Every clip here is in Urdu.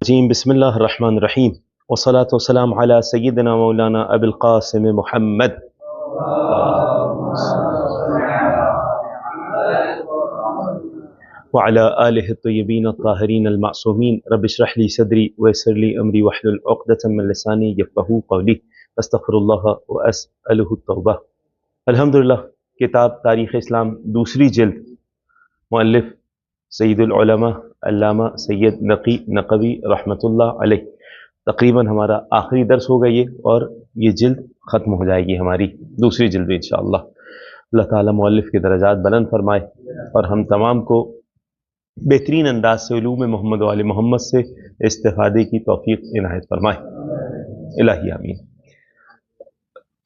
الرجیم بسم اللہ الرحمن الرحیم والصلاة والسلام علی سیدنا مولانا ابی القاسم محمد وعلی آلہ الطیبین الطاہرین المعصومین رب اشرح لی صدری ویسر لی امری واحلل عقدۃ من لسانی یفقہوا قولی استغفر اللہ واسألہ التوبہ۔ الحمدللہ، کتاب تاریخ اسلام دوسری جلد، مؤلف سید العلماء علامہ سید نقی نقوی رحمۃ اللہ علیہ۔ تقریباً ہمارا آخری درس ہوگا یہ، اور یہ جلد ختم ہو جائے گی ہماری دوسری جلد میں انشاءاللہ۔ اللہ تعالیٰ مؤلف کے درجات بلند فرمائے اور ہم تمام کو بہترین انداز سے علوم محمد و آل محمد سے استفادے کی توفیق عنایت فرمائے، الہی آمین۔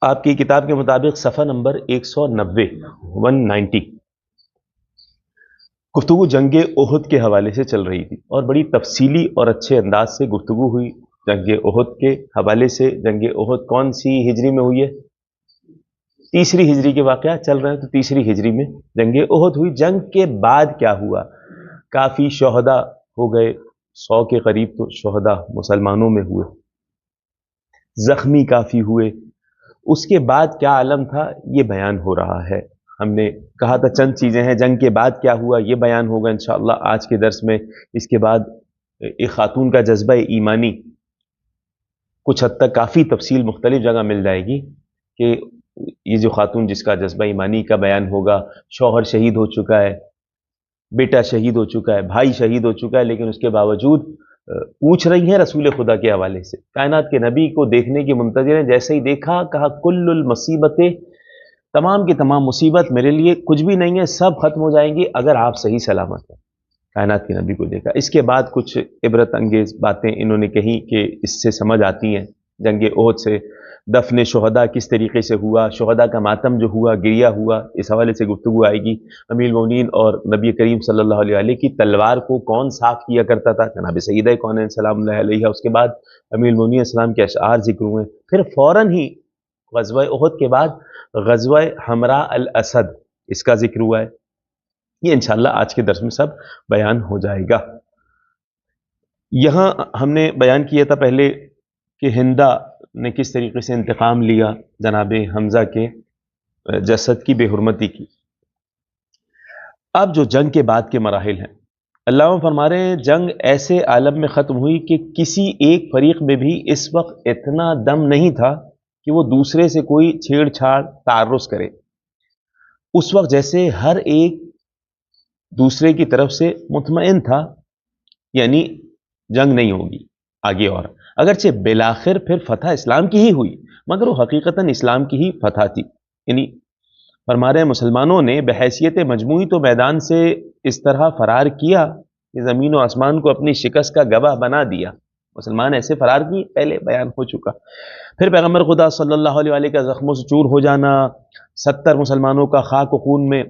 آپ کی کتاب کے مطابق صفحہ نمبر 190 190 گفتگو جنگ احد کے حوالے سے چل رہی تھی، اور بڑی تفصیلی اور اچھے انداز سے گفتگو ہوئی جنگ احد کے حوالے سے۔ جنگ احد کون سی ہجری میں ہوئی ہے؟ تیسری ہجری کے واقعات چل رہے ہیں، تو تیسری ہجری میں جنگ احد ہوئی۔ جنگ کے بعد کیا ہوا؟ کافی شہداء ہو گئے، 100 کے قریب تو شہداء مسلمانوں میں ہوئے، زخمی کافی ہوئے۔ اس کے بعد کیا عالم تھا، یہ بیان ہو رہا ہے۔ ہم نے کہا تھا چند چیزیں ہیں، جنگ کے بعد کیا ہوا یہ بیان ہوگا انشاءاللہ آج کے درس میں۔ اس کے بعد ایک خاتون کا جذبہ ایمانی، کچھ حد تک کافی تفصیل مختلف جگہ مل جائے گی کہ یہ جو خاتون جس کا جذبہ ایمانی کا بیان ہوگا، شوہر شہید ہو چکا ہے، بیٹا شہید ہو چکا ہے، بھائی شہید ہو چکا ہے، لیکن اس کے باوجود پوچھ رہی ہیں رسول خدا کے حوالے سے، کائنات کے نبی کو دیکھنے کی منتظر ہیں۔ جیسے ہی دیکھا کہا کل المصیبتیں، تمام کی تمام مصیبت میرے لیے کچھ بھی نہیں ہے، سب ختم ہو جائیں گی اگر آپ صحیح سلامت ہیں۔ کائنات کے نبی کو دیکھا۔ اس کے بعد کچھ عبرت انگیز باتیں انہوں نے کہیں کہ اس سے سمجھ آتی ہیں جنگ احد سے۔ دفن شہداء کس طریقے سے ہوا، شہداء کا ماتم جو ہوا، گریہ ہوا، اس حوالے سے گفتگو آئے گی۔ امیر المومنین اور نبی کریم صلی اللہ علیہ وآلہ کی تلوار کو کون صاف کیا کرتا تھا؟ جناب سیدہ کونین سلام اللہ علیہ۔ اس کے بعد امیر المومنین السلام کے اشعار ذکر ہوئے۔ پھر فوراً ہی غزوہ احد کے بعد غزوہ حمراء الاسد، اس کا ذکر ہوا ہے۔ یہ انشاءاللہ آج کے درس میں سب بیان ہو جائے گا۔ یہاں ہم نے بیان کیا تھا پہلے کہ ہندا نے کس طریقے سے انتقام لیا جناب حمزہ کے جسد کی بے حرمتی کی۔ اب جو جنگ کے بعد کے مراحل ہیں، علامہ فرما رہے ہیں جنگ ایسے عالم میں ختم ہوئی کہ کسی ایک فریق میں بھی اس وقت اتنا دم نہیں تھا کہ وہ دوسرے سے کوئی چھیڑ چھاڑ تعرض کرے۔ اس وقت جیسے ہر ایک دوسرے کی طرف سے مطمئن تھا، یعنی جنگ نہیں ہوگی آگے۔ اور اگرچہ بالآخر پھر فتح اسلام کی ہی ہوئی، مگر وہ حقیقتاً اسلام کی ہی فتح تھی۔ یعنی فرما رہے ہیں مسلمانوں نے بحیثیت مجموعی تو میدان سے اس طرح فرار کیا کہ زمین و آسمان کو اپنی شکست کا گواہ بنا دیا۔ مسلمان ایسے فرار کی، پہلے بیان ہو چکا۔ پھر پیغمبر خدا صلی اللہ علیہ وآلہ کا زخموں سے چور ہو جانا، 70 مسلمانوں کا خاک و خون میں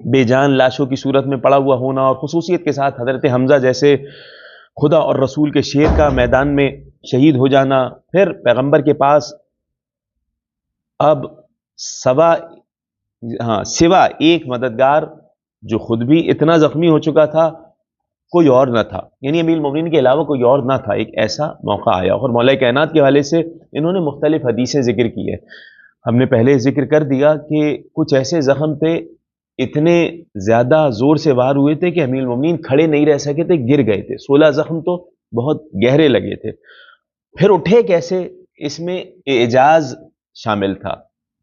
بے جان لاشوں کی صورت میں پڑا ہوا ہونا، اور خصوصیت کے ساتھ حضرت حمزہ جیسے خدا اور رسول کے شیر کا میدان میں شہید ہو جانا۔ پھر پیغمبر کے پاس اب سوا ایک مددگار جو خود بھی اتنا زخمی ہو چکا تھا، کوئی اور نہ تھا، یعنی امیر المومنین کے علاوہ کوئی اور نہ تھا۔ ایک ایسا موقع آیا، اور مولا کائنات کے حوالے سے انہوں نے مختلف حدیثیں ذکر کی ہے۔ ہم نے پہلے ذکر کر دیا کہ کچھ ایسے زخم تھے، اتنے زیادہ زور سے وار ہوئے تھے کہ امیر المومنین کھڑے نہیں رہ سکے تھے، گر گئے تھے۔ 16 زخم تو بہت گہرے لگے تھے۔ پھر اٹھے کیسے؟ اس میں اعجاز شامل تھا۔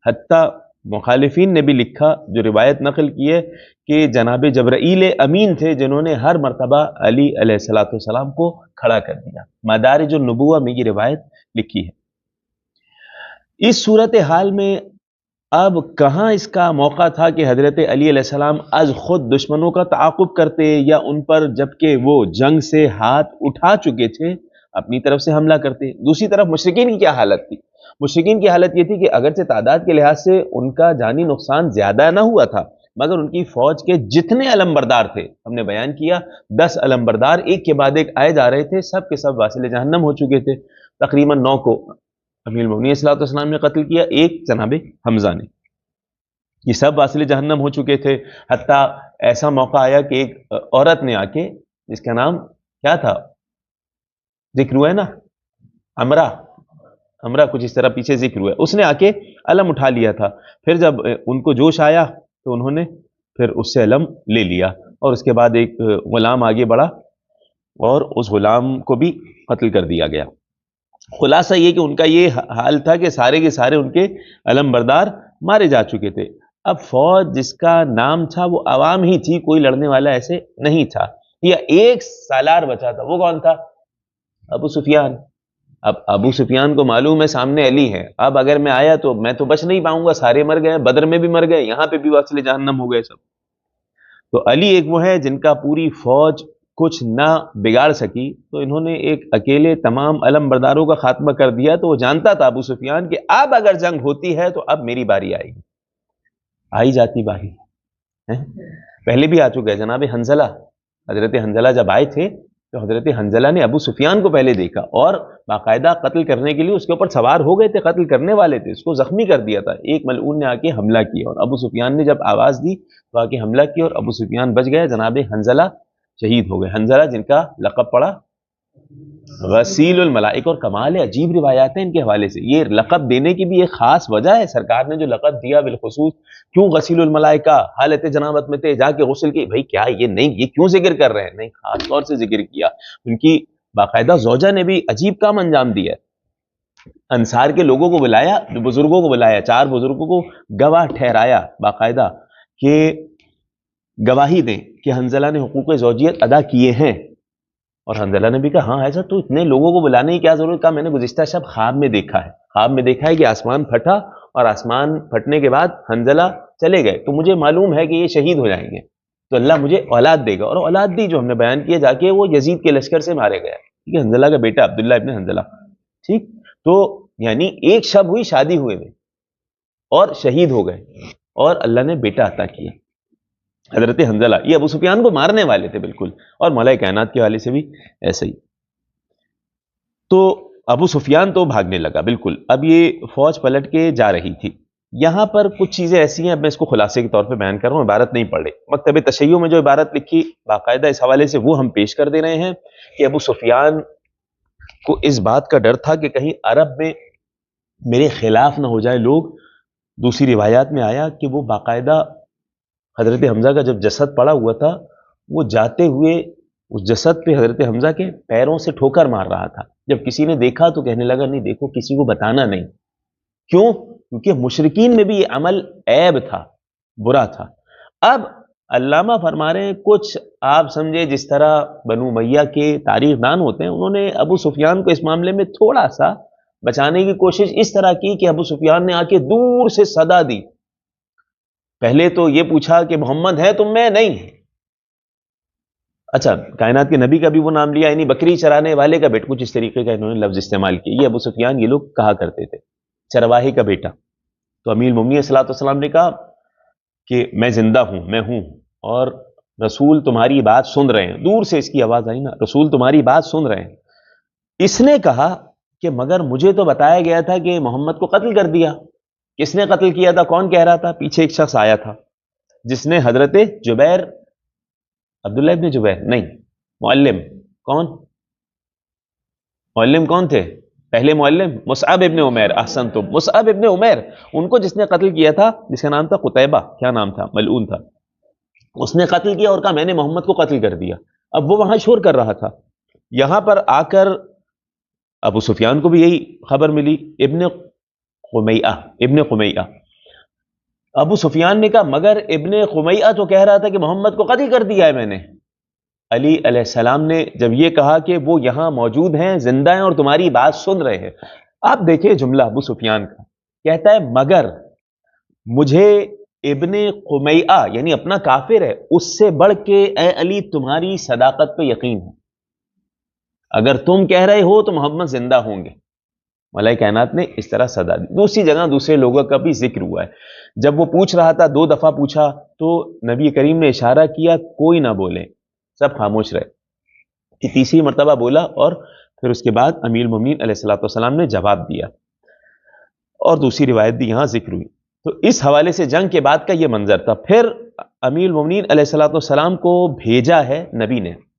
حتیٰ مخالفین نے بھی لکھا، جو روایت نقل کی ہے، کہ جناب جبرائیل امین تھے جنہوں نے ہر مرتبہ علی علیہ السلام کو کھڑا کر دیا۔ مدارج النبوہ میں یہ روایت لکھی ہے۔ اس صورتحال میں اب کہاں اس کا موقع تھا کہ حضرت علی علیہ السلام از خود دشمنوں کا تعاقب کرتے، یا ان پر جبکہ وہ جنگ سے ہاتھ اٹھا چکے تھے اپنی طرف سے حملہ کرتے۔ دوسری طرف مشرکین کی کیا حالت تھی؟ مشرکین کی حالت یہ تھی کہ اگرچہ تعداد کے لحاظ سے ان کا جانی نقصان زیادہ نہ ہوا تھا، مگر ان کی فوج کے جتنے علمبردار تھے، ہم نے بیان کیا 10 علمبردار ایک کے بعد ایک آئے جا رہے تھے، سب کے سب واصل جہنم ہو چکے تھے۔ تقریباً 9 کو امیر المومنین صلی اللہ علیہ وسلم نے قتل کیا، ایک جناب حمزہ نے۔ یہ سب واصل جہنم ہو چکے تھے۔ حتیٰ ایسا موقع آیا کہ ایک عورت نے آ کے، جس کا نام کیا تھا، ذکر ہوا ہے نا، امرا کچھ اس طرح پیچھے ذکر ہوا ہے، اس نے آ کے علم اٹھا لیا تھا، پھر جب ان کو جوش آیا تو انہوں نے پھر اس سے علم لے لیا، اور اس کے بعد ایک غلام آگے بڑھا اور اس غلام کو بھی قتل کر دیا گیا۔ خلاصہ یہ کہ ان کا یہ حال تھا کہ سارے کے سارے ان کے علم بردار مارے جا چکے تھے۔ اب فوج جس کا نام تھا وہ عوام ہی تھی، کوئی لڑنے والا ایسے نہیں تھا، یا ایک سالار بچا تھا، وہ کون تھا؟ ابو سفیان۔ اب ابو سفیان کو معلوم ہے سامنے علی ہے، اب اگر میں آیا تو میں تو بچ نہیں پاؤں گا، سارے مر گئے، بدر میں بھی مر گئے، یہاں پہ بھی واصل جہنم ہو گئے سب۔ تو علی ایک وہ ہے جن کا پوری فوج کچھ نہ بگاڑ سکی، تو انہوں نے ایک اکیلے تمام علم برداروں کا خاتمہ کر دیا۔ تو وہ جانتا تھا ابو سفیان کہ اب اگر جنگ ہوتی ہے تو اب میری باری آئے گی، آئی جاتی باری پہلے بھی آ چکا ہے۔ جناب حنظلہ، حضرت حنظلہ جب آئے تھے تو حضرت حنظلہ نے ابو سفیان کو پہلے دیکھا اور باقاعدہ قتل کرنے کے لیے اس کے اوپر سوار ہو گئے تھے، قتل کرنے والے تھے، اس کو زخمی کر دیا تھا۔ ایک ملعون نے آ کے حملہ کیا اور ابو سفیان نے جب آواز دی تو آ کے حملہ کیا اور ابو سفیان بچ گئے، جناب حنظلہ شہید ہو گئے۔ حنظلہ جن کا لقب پڑا غسیل الملائکہ، اور کمال ہے، عجیب روایات ہیں ان کے حوالے سے۔ یہ لقب دینے کی بھی ایک خاص وجہ ہے، سرکار نے جو لقب دیا بالخصوص، کیوں غسیل الملائکہ، حالت جنابت میں تھے، جا کے غسل کی، بھائی کیا یہ نہیں، یہ کیوں ذکر کر رہے ہیں؟ نہیں، خاص طور سے ذکر کیا۔ ان کی باقاعدہ زوجہ نے بھی عجیب کام انجام دیا ہے، انصار کے لوگوں کو بلایا، بزرگوں کو بلایا، 4 بزرگوں کو گواہ ٹھہرایا باقاعدہ کہ گواہی دیں کہ حنظلہ نے حقوق زوجیت ادا کیے ہیں، اور حنظلہ نے بھی کہا ہاں ایسا، تو اتنے لوگوں کو بلانے کی کیا ضرورت؟ کہا میں نے گزشتہ شب خواب میں دیکھا ہے، خواب میں دیکھا ہے کہ آسمان پھٹا، اور آسمان پھٹنے کے بعد حنظلہ چلے گئے، تو مجھے معلوم ہے کہ یہ شہید ہو جائیں گے، تو اللہ مجھے اولاد دے گا، اور اولاد دی جو ہم نے بیان کیا، جا کے وہ یزید کے لشکر سے مارے گئے، ٹھیک ہے، حنظلہ کا بیٹا عبداللہ ابن حنظلہ، ٹھیک، تو یعنی ایک شب ہوئی شادی ہوئے میں اور شہید ہو گئے، اور اللہ نے بیٹا عطا کیا حضرت حنظلہ۔ یہ ابو سفیان کو مارنے والے تھے بالکل، اور مولا کائنات کے حوالے سے بھی ایسے ہی۔ تو ابو سفیان تو بھاگنے لگا بالکل، اب یہ فوج پلٹ کے جا رہی تھی۔ یہاں پر کچھ چیزیں ایسی ہیں، اب میں اس کو خلاصے کے طور پہ بیان کر رہا ہوں، عبارت نہیں پڑھ رہی، مکتب تشیع میں جو عبارت لکھی باقاعدہ اس حوالے سے وہ ہم پیش کر دے رہے ہیں کہ ابو سفیان کو اس بات کا ڈر تھا کہ کہیں عرب میں میرے خلاف نہ ہو جائے لوگ۔ دوسری روایات میں آیا کہ وہ باقاعدہ حضرت حمزہ کا جب جسد پڑا ہوا تھا، وہ جاتے ہوئے اس جسد پہ حضرت حمزہ کے پیروں سے ٹھوکر مار رہا تھا۔ جب کسی نے دیکھا تو کہنے لگا نہیں دیکھو، کسی کو بتانا نہیں، کیوں؟ کیونکہ مشرکین میں بھی یہ عمل عیب تھا، برا تھا۔ اب علامہ فرما رہے ہیں کچھ آپ سمجھے جس طرح بنو امیہ کے تاریخ دان ہوتے ہیں، انہوں نے ابو سفیان کو اس معاملے میں تھوڑا سا بچانے کی کوشش اس طرح کی کہ ابو سفیان نے آ کے دور سے صدا دی، پہلے تو یہ پوچھا کہ محمد ہے تم میں؟ نہیں، اچھا کائنات کے نبی کا بھی وہ نام لیا، یعنی بکری چرانے والے کا بیٹا، کچھ اس طریقے کا انہوں نے لفظ استعمال کیا۔ یہ ابو سفیان یہ لوگ کہا کرتے تھے، چرواہے کا بیٹا۔ تو امیر المومنین صلی اللہ علیہ وسلم نے کہا کہ میں زندہ ہوں، میں ہوں، اور رسول تمہاری بات سن رہے ہیں۔ دور سے اس کی آواز آئی نا، رسول تمہاری بات سن رہے ہیں۔ اس نے کہا کہ مگر مجھے تو بتایا گیا تھا کہ محمد کو قتل کر دیا۔ کس نے قتل کیا تھا؟ کون کہہ رہا تھا؟ پیچھے ایک شخص آیا تھا جس نے حضرت جبیر، عبداللہ ابن جبیر نہیں، معلم، کون معلم کون تھے؟ پہلے معلم مصعب ابن عمیر، احسن، تو مصعب ابن عمیر، ان کو جس نے قتل کیا تھا، جس کا نام تھا قتیبہ، کیا نام تھا؟ ملعون تھا، اس نے قتل کیا اور کہا میں نے محمد کو قتل کر دیا۔ اب وہ وہاں شور کر رہا تھا، یہاں پر آ کر ابو سفیان کو بھی یہی خبر ملی، ابن قمیہ۔ ابو سفیان نے کہا مگر ابن قمیہ تو کہہ رہا تھا کہ محمد کو قتل کر دیا ہے میں نے۔ علی علیہ السلام نے جب یہ کہا کہ وہ یہاں موجود ہیں، زندہ ہیں، اور تمہاری بات سن رہے ہیں، آپ دیکھیں جملہ ابو سفیان کا، کہتا ہے مگر مجھے ابن قمیہ یعنی اپنا کافر ہے، اس سے بڑھ کے اے علی تمہاری صداقت پہ یقین ہے، اگر تم کہہ رہے ہو تو محمد زندہ ہوں گے۔ مولا کائنات نے اس طرح صدا دی۔ دوسری جگہ دوسرے لوگوں کا بھی ذکر ہوا ہے، جب وہ پوچھ رہا تھا 2 دفعہ پوچھا تو نبی کریم نے اشارہ کیا کوئی نہ بولے، سب خاموش رہے، کہ تیسری مرتبہ بولا، اور پھر اس کے بعد امیر المومنین علیہ الصلوۃ والسلام نے جواب دیا، اور دوسری روایت بھی یہاں ذکر ہوئی۔ تو اس حوالے سے جنگ کے بعد کا یہ منظر تھا۔ پھر امیر المومنین علیہ الصلوۃ والسلام کو بھیجا ہے نبی نے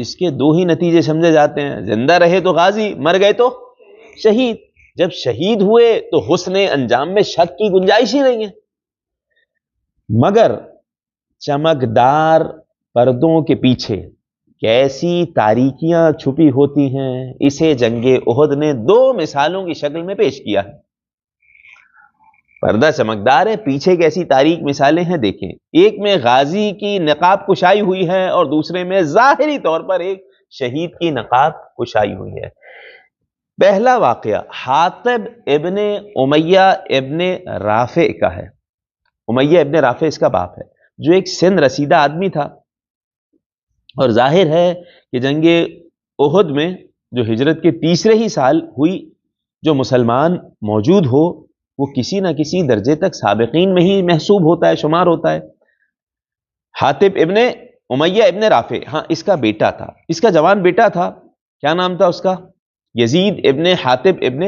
اس کے دو ہی نتیجے سمجھے جاتے ہیں، زندہ رہے تو غازی، مر گئے تو شہید۔ جب شہید ہوئے تو حسن انجام میں شک کی گنجائش ہی نہیں ہے۔ مگر چمکدار پردوں کے پیچھے کیسی تاریکیاں چھپی ہوتی ہیں، اسے جنگ احد نے دو مثالوں کی شکل میں پیش کیا ہے۔ پردہ چمکدار ہے، پیچھے کیسی تاریک مثالیں ہیں دیکھیں۔ ایک میں غازی کی نقاب کشائی ہوئی ہے اور دوسرے میں ظاہری طور پر ایک شہید کی نقاب کشائی ہوئی ہے۔ پہلا واقعہ حاطب ابن امیہ ابن رافع کا ہے۔ امیہ ابن رافع اس کا باپ ہے، جو ایک سن رسیدہ آدمی تھا، اور ظاہر ہے کہ جنگ احد میں جو ہجرت کے تیسرے ہی سال ہوئی، جو مسلمان موجود ہو وہ کسی نہ کسی درجے تک سابقین میں ہی محسوب ہوتا ہے، شمار ہوتا ہے۔ حاطب ابن امیہ ابن رافع، ہاں اس کا بیٹا تھا، اس کا جوان بیٹا تھا، کیا نام تھا اس کا؟ یزید ابن حاطب ابن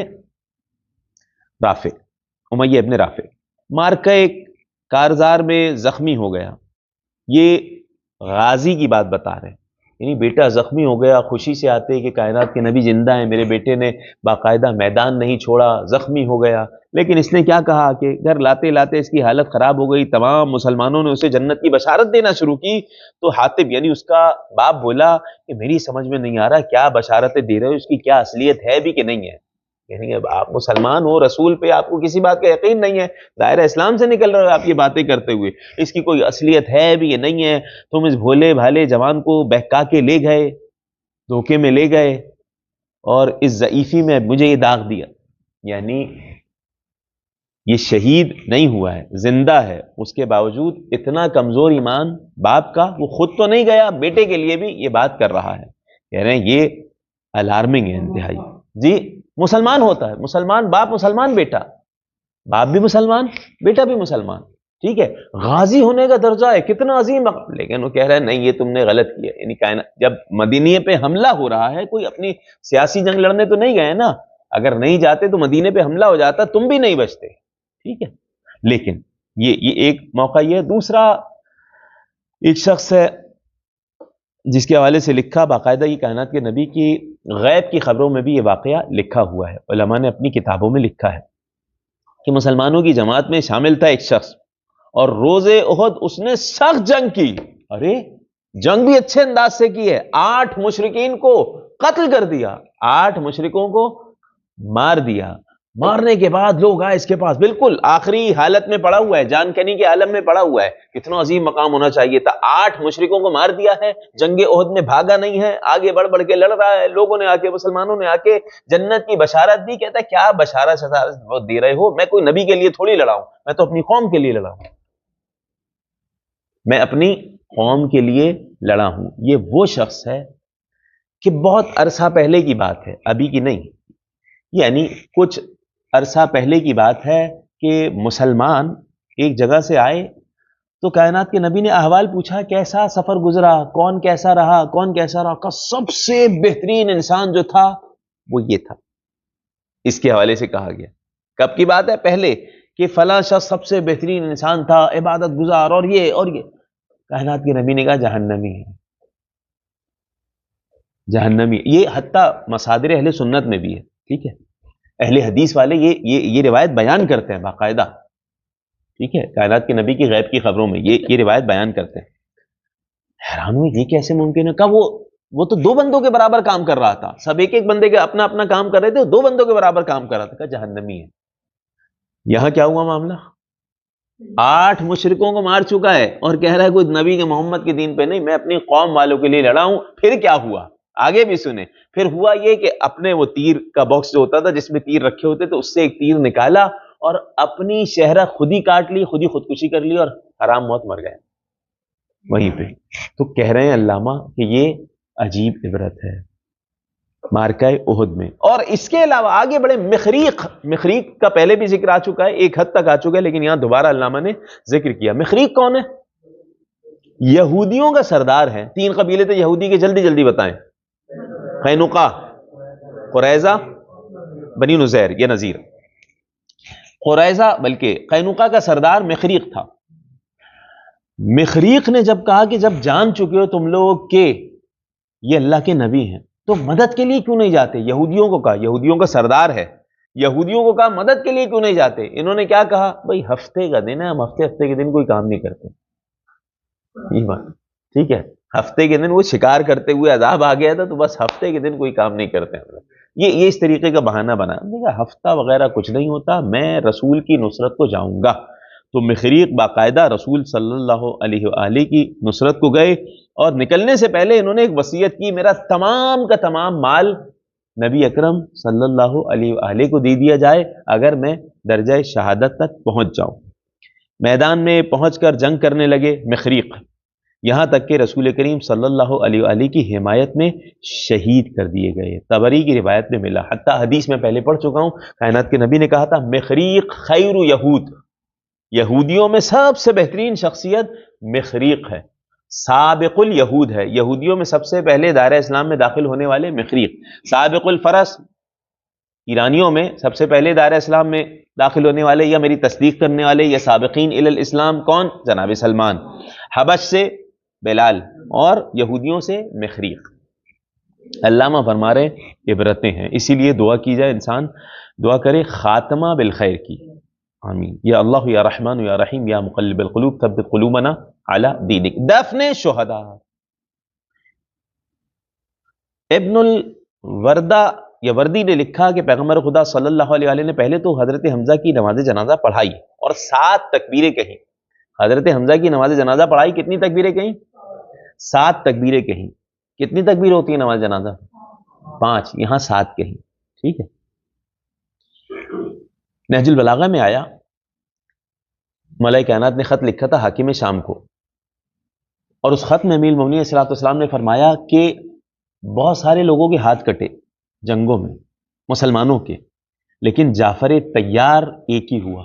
رافع، امیہ ابن رافع۔ مارکہ کارزار میں زخمی ہو گیا، یہ غازی کی بات بتا رہے ہیں، یعنی بیٹا زخمی ہو گیا، خوشی سے آتے کہ کائنات کے نبی زندہ ہیں، میرے بیٹے نے باقاعدہ میدان نہیں چھوڑا، زخمی ہو گیا، لیکن اس نے کیا کہا کہ گھر لاتے لاتے اس کی حالت خراب ہو گئی، تمام مسلمانوں نے اسے جنت کی بشارت دینا شروع کی، تو حاطب یعنی اس کا باپ بولا کہ میری سمجھ میں نہیں آ رہا کیا بشارتیں دے رہے ہو، اس کی کیا اصلیت ہے بھی کہ نہیں ہے۔ یعنی اب آپ مسلمان ہو، رسول پہ آپ کو کسی بات کا یقین نہیں ہے، دائرہ اسلام سے نکل رہے ہو آپ یہ باتیں کرتے ہوئے، اس کی کوئی اصلیت ہے بھی یہ نہیں ہے، تم اس بھولے بھالے جوان کو بہکا کے لے گئے، دھوکے میں لے گئے، اور اس ضعیفی میں مجھے یہ داغ دیا۔ یعنی یہ شہید نہیں ہوا ہے، زندہ ہے، اس کے باوجود اتنا کمزور ایمان باپ کا، وہ خود تو نہیں گیا، بیٹے کے لیے بھی یہ بات کر رہا ہے۔ کہہ رہے ہیں یہ الارمنگ ہے انتہائی۔ جی مسلمان ہوتا ہے، مسلمان باپ، مسلمان بیٹا، باپ بھی مسلمان بیٹا بھی مسلمان، ٹھیک ہے، غازی ہونے کا درجہ ہے، کتنا عظیم مقام، لیکن وہ کہہ رہا ہے نہیں یہ تم نے غلط کیا۔ یعنی کائنات جب مدینے پہ حملہ ہو رہا ہے، کوئی اپنی سیاسی جنگ لڑنے تو نہیں گئے نا، اگر نہیں جاتے تو مدینے پہ حملہ ہو جاتا، تم بھی نہیں بچتے، ٹھیک ہے، لیکن یہ ایک موقع یہ ہے۔ دوسرا ایک شخص ہے جس کے حوالے سے لکھا باقاعدہ یہ کائنات کے نبی کی غیب کی خبروں میں بھی یہ واقعہ لکھا ہوا ہے، علماء نے اپنی کتابوں میں لکھا ہے کہ مسلمانوں کی جماعت میں شامل تھا ایک شخص، اور روز احد اس نے سخت جنگ کی، ارے جنگ بھی اچھے انداز سے کی ہے، 8 مشرکین کو قتل کر دیا، 8 مشرکوں کو مار دیا۔ مارنے کے بعد لوگ آئے اس کے پاس، بالکل آخری حالت میں پڑا ہوا ہے، جان کنی کے عالم میں پڑا ہوا ہے، کتنا عظیم مقام ہونا چاہیے تھا، 8 مشرکوں کو مار دیا ہے، جنگ احد میں بھاگا نہیں ہے، آگے بڑھ بڑھ کے لڑ رہا ہے، لوگوں نے آ کے، مسلمانوں نے آ کے جنت کی بشارت دی۔ کہتا ہے کیا بشارت دے رہے ہو، میں کوئی نبی کے لیے تھوڑی لڑا ہوں، میں تو اپنی قوم کے لیے لڑا ہوں، میں اپنی قوم کے لیے لڑا ہوں۔ یہ وہ شخص ہے کہ بہت عرصہ پہلے کی بات ہے، ابھی کی نہیں، یعنی کچھ عرصہ پہلے کی بات ہے کہ مسلمان ایک جگہ سے آئے تو کائنات کے نبی نے احوال پوچھا، کیسا سفر گزرا، کون کیسا رہا، کون کیسا رہا، سب سے بہترین انسان جو تھا وہ یہ تھا، اس کے حوالے سے کہا گیا۔ کب کی بات ہے؟ پہلے، کہ فلاں شخص سب سے بہترین انسان تھا، عبادت گزار، اور یہ اور یہ۔ کائنات کے نبی نے کہا جہنمی ہے، جہنمی۔ یہ حتیٰ مصادر اہل سنت میں بھی ہے، ٹھیک ہے، اہل حدیث والے یہ روایت بیان کرتے ہیں باقاعدہ، ٹھیک ہے، کائنات کے نبی کی غیب کی خبروں میں یہ روایت بیان کرتے ہیں۔ حیران ہوئی یہ کیسے ممکن ہے؟ کہا وہ تو 2 بندوں کے برابر کام کر رہا تھا، سب ایک ایک بندے کے اپنا اپنا کام کر رہے تھے، 2 بندوں کے برابر کام کر رہا تھا، کہا جہنمی ہے۔ یہاں کیا ہوا معاملہ؟ 8 مشرکوں کو مار چکا ہے اور کہہ رہا ہے کوئی نبی کے محمد کے دین پہ نہیں، میں اپنی قوم والوں کے لیے لڑا ہوں۔ پھر کیا ہوا آگے بھی سنیں۔ پھر ہوا یہ کہ اپنے وہ تیر کا باکس جو ہوتا تھا جس میں تیر رکھے ہوتے تھے، اس سے ایک تیر نکالا اور اپنی شہرہ خود ہی کاٹ لی، خود ہی خودکشی کر لی اور حرام موت مر گئے وہیں پہ۔ تو کہہ رہے ہیں علامہ کہ یہ عجیب عبرت ہے مارکہ احد میں۔ اور اس کے علاوہ آگے بڑے مخریق کا پہلے بھی ذکر آ چکا ہے، ایک حد تک آ چکا ہے، لیکن یہاں دوبارہ علامہ نے ذکر کیا۔ مخریق کون ہے؟ یہودیوں کا سردار ہے۔ 3 قبیلے تھے یہودی کے، جلدی جلدی بتائیں۔ قینقاع، قریظہ، بنی نذیر، یہ نذیر، قریظہ، بلکہ قینقاع کا سردار مخریق تھا۔ مخریق نے جب کہا کہ جب جان چکے ہو تم لوگ کہ یہ اللہ کے نبی ہیں، تو مدد کے لیے کیوں نہیں جاتے؟ یہودیوں کو کہا، یہودیوں کا سردار ہے، یہودیوں کو کہا مدد کے لیے کیوں نہیں جاتے؟ انہوں نے کیا کہا؟ بھائی ہفتے کا دن ہے، ہم ہفتے کے دن کوئی کام نہیں کرتے. یہ بات ٹھیک ہے، ہفتے کے دن وہ شکار کرتے ہوئے عذاب آ گیا تھا، تو بس ہفتے کے دن کوئی کام نہیں کرتے. یہ اس طریقے کا بہانہ بنا. ہفتہ وغیرہ کچھ نہیں ہوتا، میں رسول کی نصرت کو جاؤں گا. تو مخریق باقاعدہ رسول صلی اللہ علیہ وآلہ کی نصرت کو گئے، اور نکلنے سے پہلے انہوں نے ایک وصیت کی، میرا تمام کا تمام مال نبی اکرم صلی اللہ علیہ وآلہ کو دے دیا جائے اگر میں درجہ شہادت تک پہنچ جاؤں. میدان میں پہنچ کر جنگ کرنے لگے مخریق، یہاں تک کہ رسول کریم صلی اللہ علیہ وآلہ کی حمایت میں شہید کر دیے گئے. طبری کی روایت میں ملا، حتیٰ حدیث میں پہلے پڑھ چکا ہوں، کائنات کے نبی نے کہا تھا مخریق خیر یہود، یہودیوں میں سب سے بہترین شخصیت مخریق ہے، سابق الیہود ہے. یہودیوں میں سب سے پہلے دائرہ اسلام میں داخل ہونے والے مخریق. سابق الفرس ایرانیوں میں سب سے پہلے دائرہ اسلام میں داخل ہونے والے یا میری تصدیق کرنے والے یا سابقین الی الاسلام کون؟ جناب سلمان. حبش سے بلال، اور یہودیوں سے مخریق. علامہ فرما رہے عبرتیں ہیں، اسی لیے دعا کی جائے، انسان دعا کرے خاتمہ بالخیر کی. آمین. یا اللہ یا رحمان یا رحیم یا مقلب القلوب ثبت قلوبنا علی دینک. دفن شہداء. ابن الوردہ یا وردی نے لکھا کہ پیغمبر خدا صلی اللہ علیہ وآلہ نے پہلے تو حضرت حمزہ کی نماز جنازہ پڑھائی اور 7 تکبیریں کہیں. حضرت حمزہ کی نماز جنازہ پڑھائی، کتنی تکبیریں کہیں؟ 7 تکبیریں کہیں. کتنی تکبیر ہوتی ہے نماز جنازہ؟ 5، یہاں 7 کہیں. ٹھیک ہے. نہج البلاغہ میں آیا، ملائکہ کائنات نے خط لکھا تھا حاکم شام کو، اور اس خط میں امیر المومنین علیہ الصلوۃ والسلام نے فرمایا کہ بہت سارے لوگوں کے ہاتھ کٹے جنگوں میں مسلمانوں کے، لیکن جعفر طیار ایک ہی ہوا،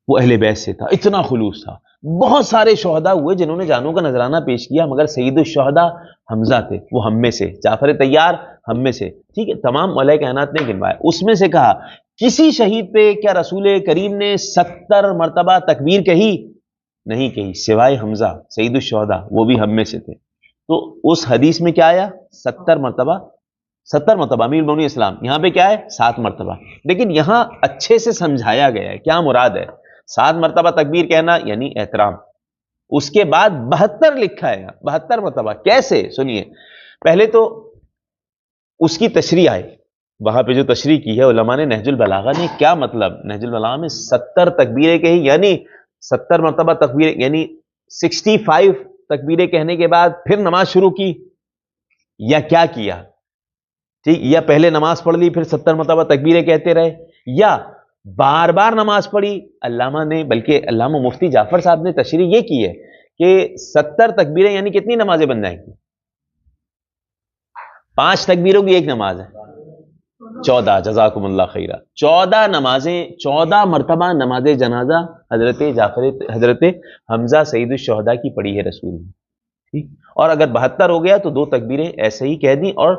وہ اہل بیت سے تھا، اتنا خلوص تھا. بہت سارے شہداء ہوئے جنہوں نے جانوں کا نذرانہ پیش کیا، مگر سید الشہداء حمزہ تھے، وہ ہم میں سے. جعفر طیار ہم میں سے. ٹھیک ہے. تمام ملائکہ کائنات نے گنوایا. اس میں سے کہا کسی شہید پہ کیا رسول کریم نے 70 مرتبہ تکبیر کہی؟ نہیں کہی، سوائے حمزہ سید الشہداء، وہ بھی ہم میں سے تھے. تو اس حدیث میں کیا آیا؟ 70 مرتبہ. 70 مرتبہ امیر المومنین اسلام. یہاں پہ کیا ہے؟ 7 مرتبہ. لیکن یہاں اچھے سے سمجھایا گیا ہے کیا مراد ہے. 7 مرتبہ تکبیر کہنا یعنی احترام. اس کے بعد 72 لکھا ہے، 72 مرتبہ. کیسے؟ سنیے. پہلے تو اس کی تشریح آئے، وہاں پہ جو تشریح کی ہے علماء نے نہج البلاغہ نے، کیا مطلب؟ نہج البلاغہ میں 70 تکبیریں کہی، یعنی 70 مرتبہ تکبیریں، یعنی 65 تکبیریں کہنے کے بعد پھر نماز شروع کی، یا کیا کیا؟ ٹھیک، یا پہلے نماز پڑھ لی پھر 70 مرتبہ تکبیریں کہتے رہے، یا بار بار نماز پڑھی. علامہ نے، بلکہ علامہ مفتی جعفر صاحب نے تشریح یہ کی ہے کہ 70 تکبیریں یعنی کتنی نمازیں بن جائیں گی؟ 5 تکبیروں کی ایک نماز ہے، 14. جزاکم اللہ خیرہ. 14 نمازیں، 14 مرتبہ نماز جنازہ حضرت حمزہ سید الشہداء کی پڑھی ہے رسول نے. ٹھیک. اور اگر 72 ہو گیا تو 2 تکبیریں ایسے ہی کہہ دیں اور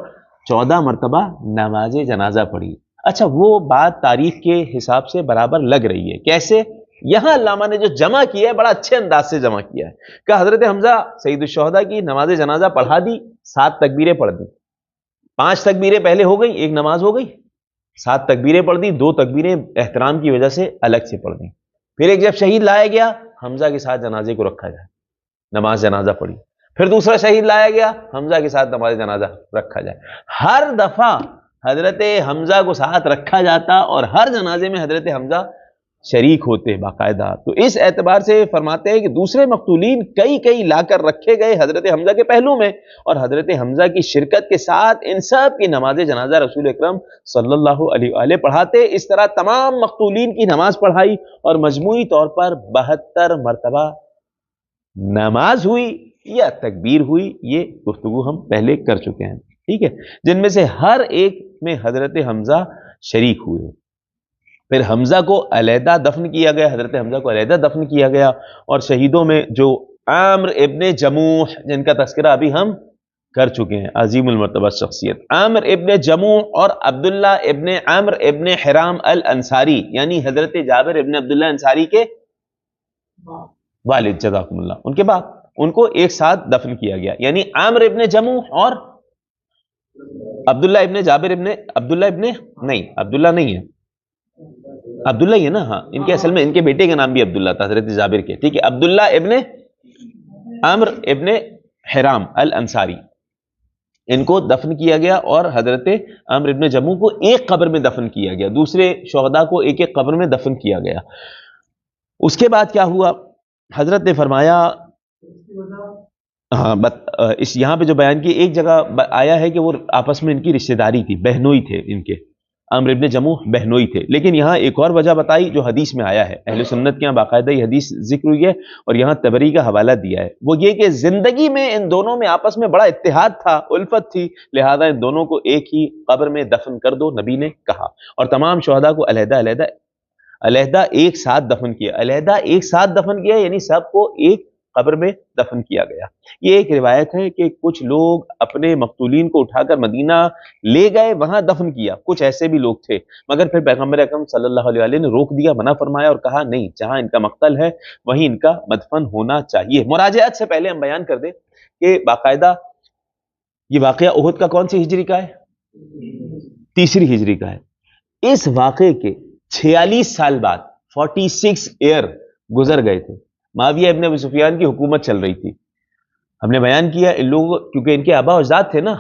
14 مرتبہ نماز جنازہ پڑھی. اچھا، وہ بات تاریخ کے حساب سے برابر لگ رہی ہے. کیسے؟ یہاں علامہ نے جو جمع کیا ہے بڑا اچھے انداز سے جمع کیا ہے کہ حضرت حمزہ سید الشہداء کی نماز جنازہ پڑھا دی، 7 تکبیریں پڑھ دی. 5 تکبیریں پہلے ہو گئی، ایک نماز ہو گئی. 7 تکبیریں پڑھ دی، 2 تکبیریں احترام کی وجہ سے الگ سے پڑھ دی. پھر ایک جب شہید لایا گیا، حمزہ کے ساتھ جنازے کو رکھا جائے، نماز جنازہ پڑھی. پھر دوسرا شہید لایا گیا، حمزہ کے ساتھ نماز جنازہ رکھا جائے. ہر دفعہ حضرت حمزہ کو ساتھ رکھا جاتا اور ہر جنازے میں حضرت حمزہ شریک ہوتے باقاعدہ. تو اس اعتبار سے فرماتے ہیں کہ دوسرے مقتولین کئی لا کر رکھے گئے حضرت حمزہ کے پہلو میں، اور حضرت حمزہ کی شرکت کے ساتھ ان سب کی نماز جنازہ رسول اکرم صلی اللہ علیہ وآلہ پڑھاتے. اس طرح تمام مقتولین کی نماز پڑھائی اور مجموعی طور پر 72 مرتبہ نماز ہوئی یا تکبیر ہوئی. یہ گفتگو ہم پہلے کر چکے ہیں. ٹھیک ہے. جن میں سے ہر ایک میں حضرت حمزہ شریک ہوئے. پھر حمزہ کو علیحدہ دفن کیا گیا، حضرت حمزہ کو علیحدہ دفن کیا گیا. اور شہیدوں میں جو عامر ابن جموح، جن کا تذکرہ ابھی ہم کر چکے ہیں، عظیم المرتبہ شخصیت، عامر ابن جموح اور عبداللہ ابن عامر ابن حرام الانصاری، یعنی حضرت جابر ابن عبداللہ انصاری کے والد، جزاکم اللہ، ان کے بعد ان کو ایک ساتھ دفن کیا گیا. یعنی عامر ابن جموح اور عبداللہ ابن جابر ابن عبداللہ ابن نہیں عبداللہ نہیں ہے عبداللہ ہی ہے نا. ہاں ان کے اصل میں ان کے بیٹے کا نام بھی عبداللہ تھا حضرت جابر کے. ٹھیک ہے, عبداللہ ابن عمرو ابن حرام الانصاری, ان کو دفن کیا گیا اور حضرت عمرو ابن جموح کو ایک قبر میں دفن کیا گیا, دوسرے شہداء کو ایک ایک قبر میں دفن کیا گیا. اس کے بعد کیا ہوا, حضرت نے فرمایا, ہاں اس یہاں پہ جو بیان کی ایک جگہ آیا ہے کہ وہ آپس میں ان کی رشتہ داری تھی, بہنوئی تھے ان کے, عمرو ابن جموح بہنوئی تھے. لیکن یہاں ایک اور وجہ بتائی جو حدیث میں آیا ہے, اہل سنت کے یہاں باقاعدہ یہ حدیث ذکر ہوئی ہے اور یہاں طبری کا حوالہ دیا ہے, وہ یہ کہ زندگی میں ان دونوں میں آپس میں بڑا اتحاد تھا, الفت تھی, لہذا ان دونوں کو ایک ہی قبر میں دفن کر دو, نبی نے کہا, اور تمام شہداء کو علیحدہ ایک ساتھ دفن کیا. علیحدہ ایک ساتھ دفن کیا یعنی سب کو ایک قبر میں دفن کیا گیا. یہ ایک روایت ہے کہ کچھ لوگ اپنے مقتولین کو اٹھا کر مدینہ لے گئے, وہاں دفن کیا, کچھ ایسے بھی لوگ تھے, مگر پھر پیغمبر اکرم صلی اللہ علیہ وآلہ نے روک دیا, منع فرمایا اور کہا نہیں, جہاں ان کا مقتل ہے وہیں ان کا مدفن ہونا چاہیے. مراجعات سے پہلے ہم بیان کر دیں کہ باقاعدہ یہ واقعہ احد کا کون سی ہجری کا ہے؟ تیسری ہجری کا ہے. اس واقعے کے 46 سال بعد 46 ایئر گزر گئے تھے. معاویہ ابن ابی سفیان کی حکومت چل رہی تھی. ہم نے بیان کیا ان لوگوں, کیونکہ ان کے آبا اجداد تھے نا,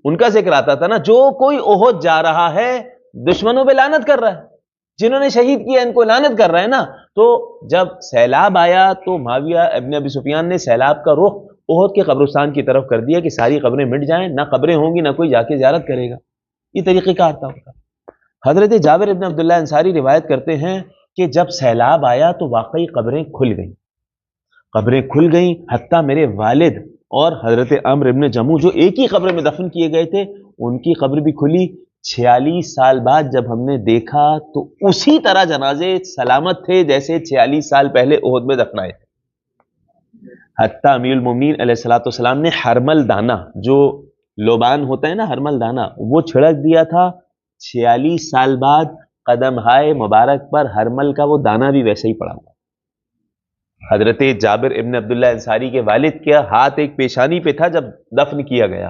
ان کا ذکر آتا تھا نا, جو کوئی احد جا رہا ہے دشمنوں پہ لعنت کر رہا ہے, جنہوں نے شہید کیا ان کو لعنت کر رہا ہے نا. تو جب سیلاب آیا تو معاویہ ابن ابی سفیان نے سیلاب کا رخ احد کے قبرستان کی طرف کر دیا کہ ساری قبریں مٹ جائیں, نہ قبریں ہوں گی نہ کوئی جا کے زیارت کرے گا. یہ طریقہ کار تھا ان کا. حضرت جابر ابن عبداللہ انصاری روایت کرتے ہیں کہ جب سیلاب آیا تو واقعی قبریں کھل گئیں, حتیٰ میرے والد اور حضرت عمرو ابن جموح جو ایک ہی قبر میں دفن کیے گئے تھے ان کی قبر بھی کھلی. 46 سال بعد جب ہم نے دیکھا تو اسی طرح جنازے سلامت تھے جیسے 46 سال پہلے احد میں دفنائے تھے. حتیٰ امیر المومنین علیہ الصلوۃ والسلام نے ہرمل دانہ, جو لوبان ہوتا ہے نا ہرمل دانہ, وہ چھڑک دیا تھا. 46 سال بعد قدم ہائے مبارک پر ہرمل کا وہ دانہ بھی ویسے ہی پڑا ہوا. حضرت جابر ابن عبداللہ انصاری کے والد کا ہاتھ ایک پیشانی پہ تھا جب دفن کیا گیا,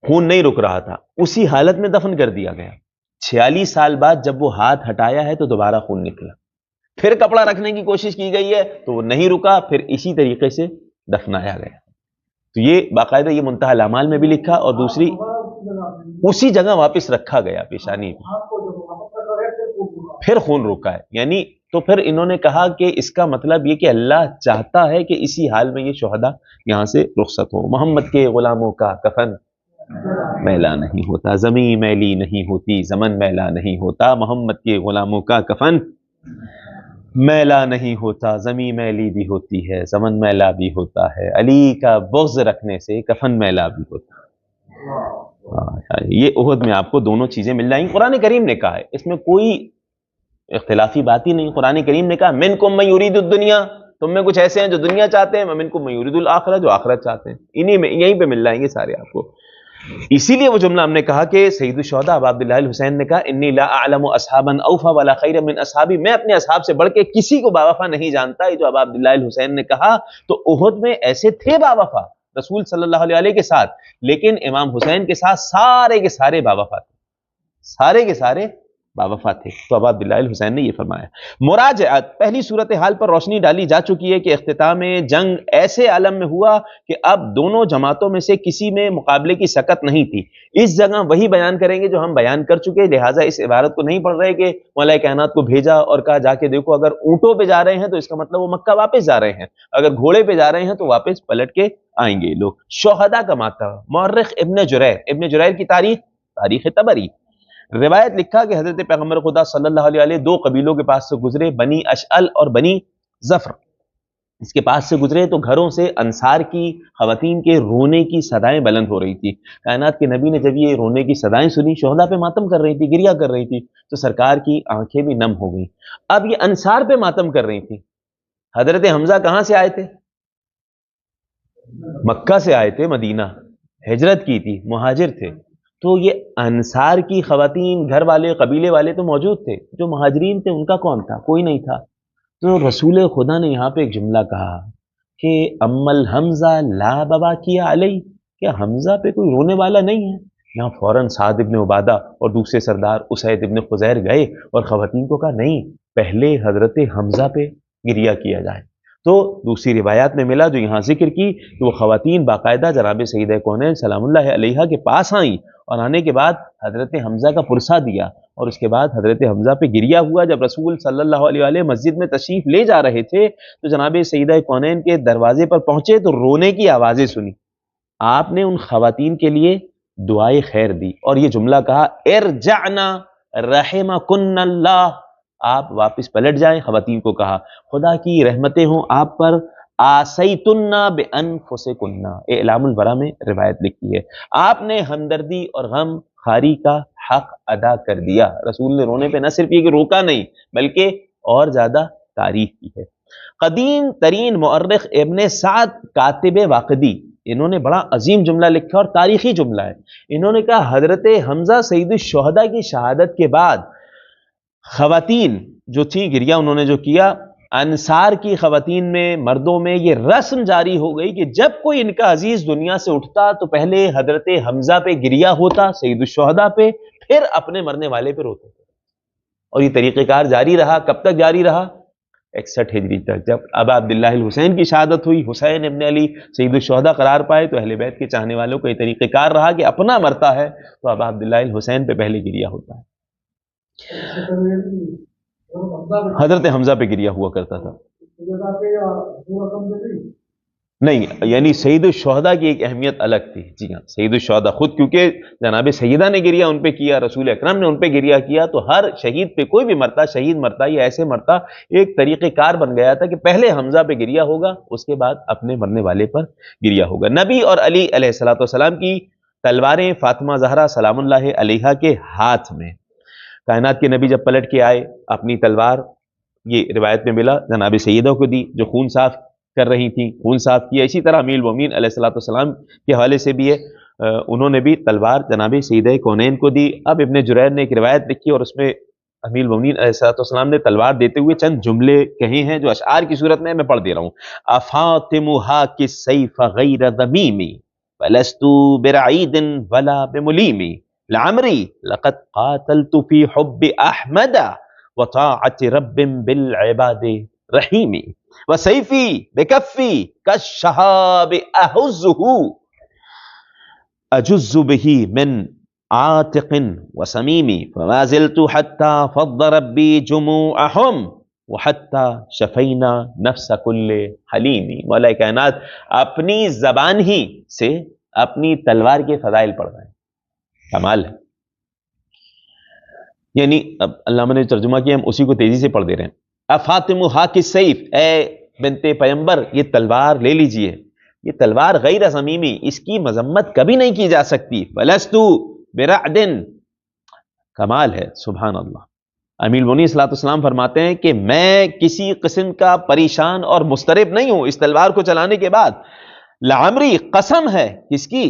خون نہیں رک رہا تھا, اسی حالت میں دفن کر دیا گیا. 46 سال بعد جب وہ ہاتھ ہٹایا ہے تو دوبارہ خون نکلا, پھر کپڑا رکھنے کی کوشش کی گئی ہے تو وہ نہیں رکا, پھر اسی طریقے سے دفنایا گیا. تو یہ باقاعدہ یہ منتہی الاعمال میں بھی لکھا, اور دوسری اسی جگہ واپس رکھا گیا پیشانی پھر خون رکا ہے. یعنی تو پھر انہوں نے کہا کہ اس کا مطلب یہ کہ اللہ چاہتا ہے کہ اسی حال میں یہ شہداء یہاں سے رخصت ہو. محمد کے غلاموں کا کفن میلا نہیں ہوتا, زمین میلی نہیں ہوتی, زمن میلا نہیں ہوتا. محمد کے غلاموں کا کفن میلا نہیں ہوتا, زمین میلی بھی ہوتی ہے, زمن میلا بھی ہوتا ہے. علی کا بغض رکھنے سے کفن میلا بھی ہوتا ہے. یہ احد میں آپ کو دونوں چیزیں مل جائیں گی. قرآن کریم نے کہا ہے, اس میں کوئی اختلافی بات ہی نہیں. قرآن کریم نے کہا منکم من یرید الدنیا, تم میں کچھ ایسے ہیں جو دنیا چاہتے ہیں, منکم من یرید الآخرہ, جو آخرت چاہتے ہیں. انہی میں یہیں پہ مل جائیں گے سارے آپ کو. اسی لیے وہ جملہ ہم نے کہا کہ سید الشہداء ابا عبداللہ الحسین نے کہا انی لا اعلم اصحابا اوفى ولا خیر من اصحابی, میں اپنے اصحاب سے بڑھ کے کسی کو باوفا نہیں جانتا. یہ جو ابا عبداللہ الحسین نے کہا, تو احد میں ایسے تھے باوفا رسول صلی اللہ علیہ کے ساتھ, لیکن امام حسین کے ساتھ سارے کے سارے باوفا تھے, سارے کے سارے باوفا تھے. تو ابا عبداللہ الحسین نے یہ فرمایا. مراجعات, پہلی صورتحال پر روشنی ڈالی جا چکی ہے کہ اختتام جنگ ایسے عالم میں ہوا کہ اب دونوں جماعتوں میں سے کسی میں مقابلے کی سکت نہیں تھی. اس جگہ وہی بیان کریں گے جو ہم بیان کر چکے, لہٰذا اس عبارت کو نہیں پڑھ رہے کہ مولا کائنات کو بھیجا اور کہا جا کے دیکھو, اگر اونٹوں پہ جا رہے ہیں تو اس کا مطلب وہ مکہ واپس جا رہے ہیں, اگر گھوڑے پہ جا رہے ہیں تو واپس پلٹ کے آئیں گے لوگ. شہداء کا ماتم, مورخ ابن جریر کی تاریخ طبری روایت لکھا کہ حضرت پیغمبر خدا صلی اللہ علیہ وآلہ 2 قبیلوں کے پاس سے گزرے, بنی اشعل اور بنی ظفر. اس کے پاس سے گزرے تو گھروں سے انصار کی خواتین کے رونے کی صدائیں بلند ہو رہی تھی. کائنات کے نبی نے جب یہ رونے کی صدائیں سنی, شہداء پہ ماتم کر رہی تھی, گریا کر رہی تھی, تو سرکار کی آنکھیں بھی نم ہو گئیں. اب یہ انصار پہ ماتم کر رہی تھی. حضرت حمزہ کہاں سے آئے تھے؟ مکہ سے آئے تھے, مدینہ ہجرت کی تھی, مہاجر تھے. تو یہ انصار کی خواتین, گھر والے, قبیلے والے تو موجود تھے, جو مہاجرین تھے ان کا کون تھا؟ کوئی نہیں تھا. تو رسول خدا نے یہاں پہ ایک جملہ کہا کہ امل حمزہ لا بابا کیا علیہ، کیا حمزہ پہ کوئی رونے والا نہیں ہے؟ یہاں فوراً سعد ابن عبادہ اور دوسرے سردار اسید ابن خزیر گئے اور خواتین کو کہا نہیں، پہلے حضرت حمزہ پہ گریہ کیا جائے۔ تو دوسری روایات میں ملا جو یہاں ذکر کی کہ وہ خواتین باقاعدہ جناب سیدہ کونین سلام اللہ علیہا کے پاس آئیں اور آنے کے بعد حضرت حمزہ کا پرسہ دیا، اور اس کے بعد حضرت حمزہ پہ گریہ ہوا۔ جب رسول صلی اللہ علیہ وآلہ مسجد میں تشریف لے جا رہے تھے تو جناب سیدہ کونین کے دروازے پر پہنچے تو رونے کی آوازیں سنی۔ آپ نے ان خواتین کے لیے دعائے خیر دی اور یہ جملہ کہا ارجعنا رحمکن اللہ، آپ واپس پلٹ جائیں۔ خواتین کو کہا خدا کی رحمتیں ہوں آپ پر، آسیتن بانفسکن، اعلام البرا میں روایت لکھی ہے، آپ نے ہمدردی اور غم خاری کا حق ادا کر دیا۔ رسول نے رونے پہ نہ صرف یہ کہ روکا نہیں بلکہ اور زیادہ تعریف کی ہے۔ قدیم ترین مؤرخ ابن سعد کاتب واقدی، انہوں نے بڑا عظیم جملہ لکھا اور تاریخی جملہ ہے۔ انہوں نے کہا حضرت حمزہ سید الشہداء کی شہادت کے بعد خواتین جو تھی گریہ انہوں نے جو کیا، انصار کی خواتین میں مردوں میں یہ رسم جاری ہو گئی کہ جب کوئی ان کا عزیز دنیا سے اٹھتا تو پہلے حضرت حمزہ پہ گریہ ہوتا، سید الشہداء پہ، پھر اپنے مرنے والے پہ روتے تھے۔ اور یہ طریقہ کار جاری رہا، کب تک جاری رہا؟ 61 ہجری تک، جب ابا عبداللہ الحسین کی شہادت ہوئی، حسین ابن علی سید الشہداء قرار پائے، تو اہل بیت کے چاہنے والوں کا یہ طریقہ کار رہا کہ اپنا مرتا ہے تو ابا عبداللہ الحسین پہ پہلے گریہ ہوتا ہے۔ حضرت حمزہ پہ گریہ ہوا کرتا تھا، نہیں یعنی سید الشہداء کی ایک اہمیت الگ تھی۔ جی ہاں، سید الشہداء خود کیونکہ جناب سیدہ نے گریہ ان پہ کیا، رسول اکرم نے ان پہ گریہ کیا، تو ہر شہید پہ کوئی بھی مرتا، شہید مرتا یا ایسے مرتا، ایک طریقہ کار بن گیا تھا کہ پہلے حمزہ پہ گریہ ہوگا، اس کے بعد اپنے مرنے والے پر گریہ ہوگا۔ نبی اور علی علیہ الصلوۃ والسلام کی تلواریں فاطمہ زہرا سلام اللہ علیہا کے ہاتھ میں، کائنات کے نبی جب پلٹ کے آئے اپنی تلوار، یہ روایت میں ملا، جناب سیدہ کو دی جو خون صاف کر رہی تھیں، خون صاف کیا۔ اسی طرح امیر المومنین علیہ الصلوۃ والسلام کے حوالے سے بھی ہے، انہوں نے بھی تلوار جناب سیدہ کونین کو دی۔ اب ابن جریر نے ایک روایت لکھی اور اس میں امیر المومنین علیہ الصلوۃ والسلام نے تلوار دیتے ہوئے چند جملے کہے ہیں جو اشعار کی صورت میں پڑھ دے رہا ہوں۔ افاطمھا کالسیف غیر ذمیم ولست برعید ولا بملیم لعمری لقد قاتلت فی حب احمد وطاعت رب بالعباد رحیم وسیفی بکفی کالشہاب اہزہ اجز به من عاتق وسمیم فما زلت حتى فض ربی جموعهم وحتى شفینا نفس کل حلیم۔ مولا کائنات اپنی زبان ہی سے اپنی تلوار کے فضائل پڑھ رہے ہیں، کمال ہے۔ یعنی اب علامہ نے ترجمہ کیا، ہم اسی کو تیزی سے پڑھ دے رہے ہیں۔ افاطمھا کالسیف، اے بنت پیمبر یہ تلوار لے لیجئے، یہ تلوار غیر ضمیمی، اس کی مذمت کبھی نہیں کی جا سکتی۔ ولست برعد، کمال ہے، سبحان اللہ۔ امیر المومنین صلی اللہ علیہ وسلم فرماتے ہیں کہ میں کسی قسم کا پریشان اور مضطرب نہیں ہوں اس تلوار کو چلانے کے بعد۔ لعمری، قسم ہے، کس کی؟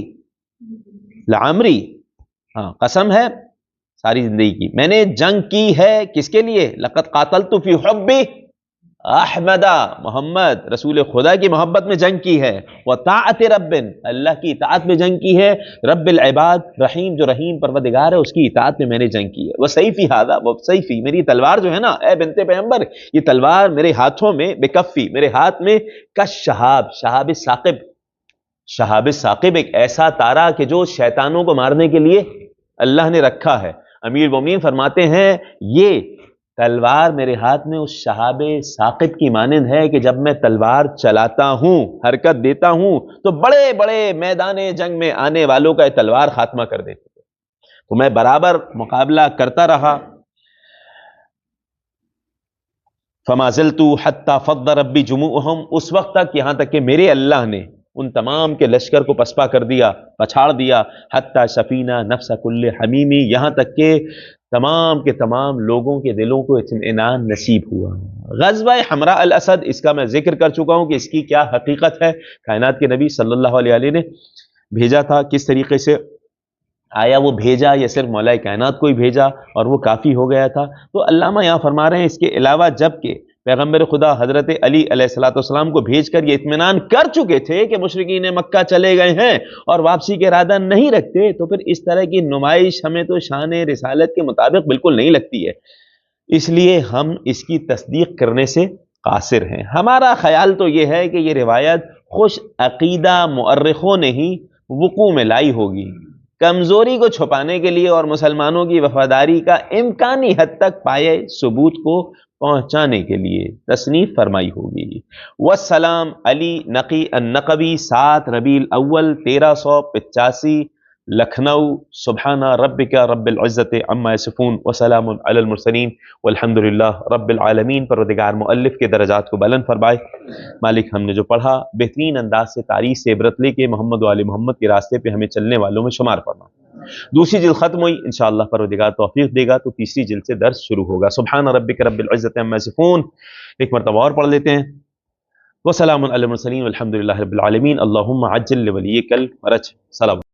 لعمری، ہاں قسم ہے ساری زندگی کی، میں نے جنگ کی ہے کس کے لیے؟ لقد قاتلت فی حب احمد، محمد رسول خدا کی محبت میں جنگ کی ہے، وطاعت رب، اللہ کی اطاعت میں جنگ کی ہے، رب العباد، رحیم جو رحیم پروردگار ہے اس کی اطاعت میں نے جنگ کی ہے۔ وسیفی ھذا، وسیفی میری تلوار جو ہے نا اے بنت پیغمبر، یہ تلوار میرے ہاتھوں میں، بکفی میرے ہاتھ میں، کالشہاب، شہاب ثاقب، شہاب ثاقب ایک ایسا تارا کہ جو شیطانوں کو مارنے کے لیے اللہ نے رکھا ہے۔ امیر مومنین فرماتے ہیں یہ تلوار میرے ہاتھ میں اس شہاب ثاقب کی مانند ہے کہ جب میں تلوار چلاتا ہوں، حرکت دیتا ہوں تو بڑے بڑے میدان جنگ میں آنے والوں کا یہ تلوار خاتمہ کر دیتے تھے، تو میں برابر مقابلہ کرتا رہا۔ فما زلت حتی فض ربی جموعهم، اس وقت تک یہاں تک کہ میرے اللہ نے ان تمام کے لشکر کو پسپا کر دیا، پچھاڑ دیا، حتی شفینا نفس کل حمیمی، یہاں تک کہ تمام کے تمام لوگوں کے دلوں کو اطمینان نصیب ہوا۔ غزوہ حمراء الاسد، اس کا میں ذکر کر چکا ہوں کہ اس کی کیا حقیقت ہے، کائنات کے نبی صلی اللہ علیہ وآلہ نے بھیجا تھا، کس طریقے سے آیا وہ بھیجا یا صرف مولا کائنات کو ہی بھیجا اور وہ کافی ہو گیا تھا۔ تو علامہ یہاں فرما رہے ہیں اس کے علاوہ جب کہ پیغمبر خدا حضرت علی علیہ الصلوۃ والسلام کو بھیج کر یہ اطمینان کر چکے تھے کہ مشرکین مکہ چلے گئے ہیں اور واپسی کے ارادہ نہیں رکھتے، تو پھر اس طرح کی نمائش ہمیں تو شان رسالت کے مطابق بالکل نہیں لگتی ہے، اس لیے ہم اس کی تصدیق کرنے سے قاصر ہیں۔ ہمارا خیال تو یہ ہے کہ یہ روایت خوش عقیدہ مؤرخوں نے ہی وقوع میں لائی ہوگی، کمزوری کو چھپانے کے لیے اور مسلمانوں کی وفاداری کا امکانی حد تک پائے ثبوت کو پہنچانے کے لیے تصنیف فرمائی ہوگی۔ والسلام علی نقی النقبی 7 ربیع الاول 1385 لکھنؤ۔ سبحان ربک رب العزت عما یصفون وسلام علی المرسلین والحمد للہ رب العالمین۔ پروردگار مؤلف کے درجات کو بلند فرمائے۔ مالک ہم نے جو پڑھا بہترین انداز سے تاریخ سے عبرت لے کے محمد و آل محمد کے راستے پہ ہمیں چلنے والوں میں شمار فرما۔ دوسری جلد ختم ہوئی، انشاءاللہ پروردگار توفیق دے گا تو تیسری جلد سے درس شروع ہوگا۔ سبحان ربک رب العزت عما یصفون، ایک مرتبہ اور پڑھ لیتے ہیں۔ وسلام علی المرسلین والحمد للہ رب العالمین۔ اللہم عجل لولیک الفرج۔ سلام۔